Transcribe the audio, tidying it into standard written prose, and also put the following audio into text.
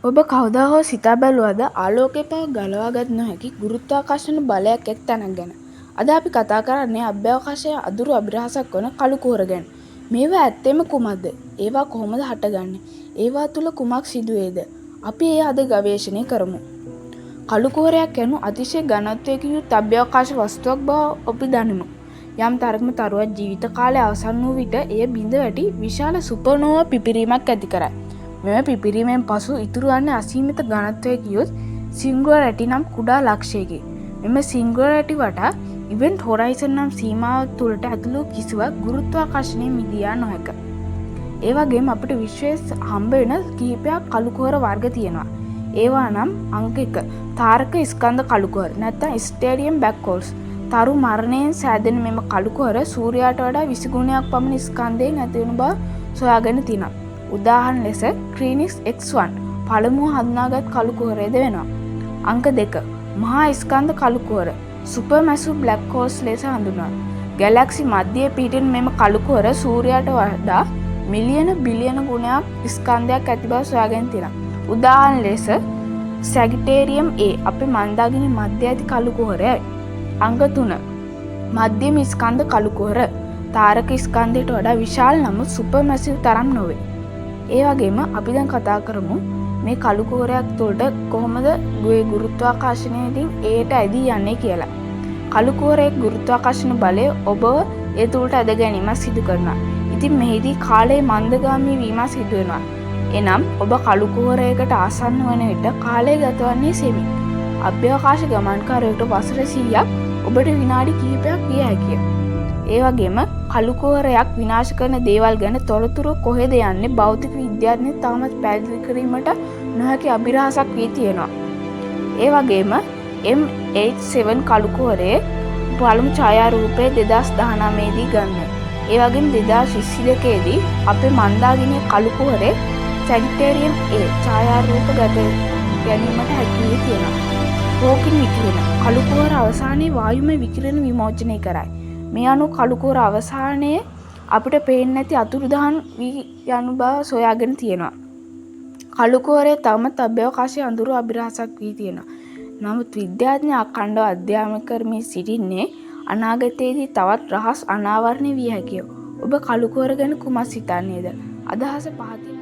ඔබ කවදා හෝ සිතා බැලුවද ආලෝකය පවා ගලවාගත නොහැකි ගුරුත්වාකර්ෂණ බලයක් එක් තැනක් ගැන? අද අපි කතා කරන්නේ අභ්‍යවකාශයේ අදුරු අභිරහසක් වන කළු කුහර ගැන. මේවා ඇත්තෙම කුමක්ද? ඒවා කොහොමද හටගන්නේ? ඒවා තුළ කුමක් සිදුවේද? අපි ඒ අද ගවේෂණය කරමු. කළු කුහරයක් යනු අතිශය ඝනත්වයකින් යුත් අභ්‍යවකාශ වස්තුවක් බව අපි දනිමු. යම් තරමක තරුවත් ජීවිත කාලය අවසන් වූ විට එය බිඳ වැටි විශාල සුපර්නෝවා පිපිරීමක් ඇති කරයි. මෙම පිපිරීමෙන් පසු ඉතුරු වන්නේ අසීමිත ඝනත්වයක යුත් සිංගුලාරිටි නම් කුඩා ලක්ෂයකි. මෙම සිංගුලාරිටි වටා ඉවෙන්ට් හොරයිසන් නම් සීමාව තුළට ඇතුළු කිසිවක් ගුරුත්වාකර්ෂණයෙන් මිදියා නොහැක. ඒ වගේම අපිට විශ්වයේ හම්බ වෙන කිහිපයක් කළු කුහර වර්ග තියෙනවා. ඒවා නම් අංක 1 තාරක ස්කන්ධ කළු කුහර නැත්නම් ස්ටේඩියම් බ්ලැක් හෝල්ස්. තරු මරණයෙන් සෑදෙන මෙම කළු කුහර සූර්යයාට වඩා 20 ගුණයක් පමණ ස්කන්ධයෙන් ඇති වෙන බව සොයාගෙන තිනවා. උදාහරණ ලෙස ක්‍රීනික්ස් X1 පළමුව හඳුනාගත් කළු කුහරයද වෙනවා. අංක 2 මහා ස්කන්ධ කළු කුහර සුපර්මැසිව් බ්ලැක් හෝල්ස් ලෙස හඳුන්වනවා. ගැලැක්සි මධ්‍යයේ පිහිටෙන මෙම කළු කුහර සූර්යයාට වඩා මිලියන බිලියන ගුණයක් ස්කන්ධයක් ඇති බව සොයාගෙන තිනවා. උදාහරණ ලෙස සැගිටේරියම් A අපේ මන්දාගිනි මධ්‍ය ඇති කළු කුහරයයි. අංක 3 මධ්‍යම ස්කන්ධ කළු කුහර තාරක ස්කන්ධයට වඩා විශාල නමුත් සුපර්මැසිව් තරම් නොවේ. ඒ වගේම අපි දැන් කතා කරමු මේ කළු කුහරයක් තුළට කොහොමද ගුරුත්වාකර්ෂණයෙන් ඒට ඇදී යන්නේ කියලා. කළු කුහරයේ ගුරුත්වාකර්ෂණ බලය ඔබව ඒ තුළට ඇද ගැනීමක් සිදු කරනවා. ඉතින් මෙහිදී කාලයේ මන්දගාමී වීමක් සිදු වෙනවා. එනම් ඔබ කළු කුහරයකට ආසන්න වන විට කාලය ගතවන්නේ සෙමින්. අභ්‍යවකාශ ගමන්කාරයෙකුට වසර 100ක් ඔබට විනාඩි කිහිපයක් විය හැකිය. ඒ වගේම කළු කුහරයක් විනාශ කරන දේවල් ගැන තොරතුරු කොහෙද යන්නේ භෞතික විද්‍යාඥයන් තාමත් පැහැදිලි කිරීමට නොහැකි අභිරහසක් වී තියෙනවා. ඒ වගේම M87 කළු කුහරයේ පළමු ඡායාරූපය 2019 දී ගන්න. ඒ වගේම 2022 දී අපේ මන්දාගිනියේ කළු කුහරයේ සැගිටේරියම් A ඡායාරූප ගත ගැනීමට හැකි වී තියෙනවා. හොකින් විකිරණ කළු කුහර අවසානයේ වායුමය විකිරණ විමෝචනය කරයි. මේ අනුව කළු කුහර අවසානයේ අපිට පේන්නේ නැති අතුරුදහන් වී යන බව සොයාගෙන තියෙනවා. කළු කුහරයේ තවමත් අභ්‍යවකාශයේ අඳුරු අභිරහසක් වී තියෙනවා. නමුත් විද්‍යාඥයෝ අඛණ්ඩව අධ්‍යයනය කරමින් සිටින්නේ අනාගතයේදී තවත් රහස් අනාවරණය විය හැකිය. ඔබ කළු කුහර ගැන කුමක් සිතන්නේද? අදහස පහතින්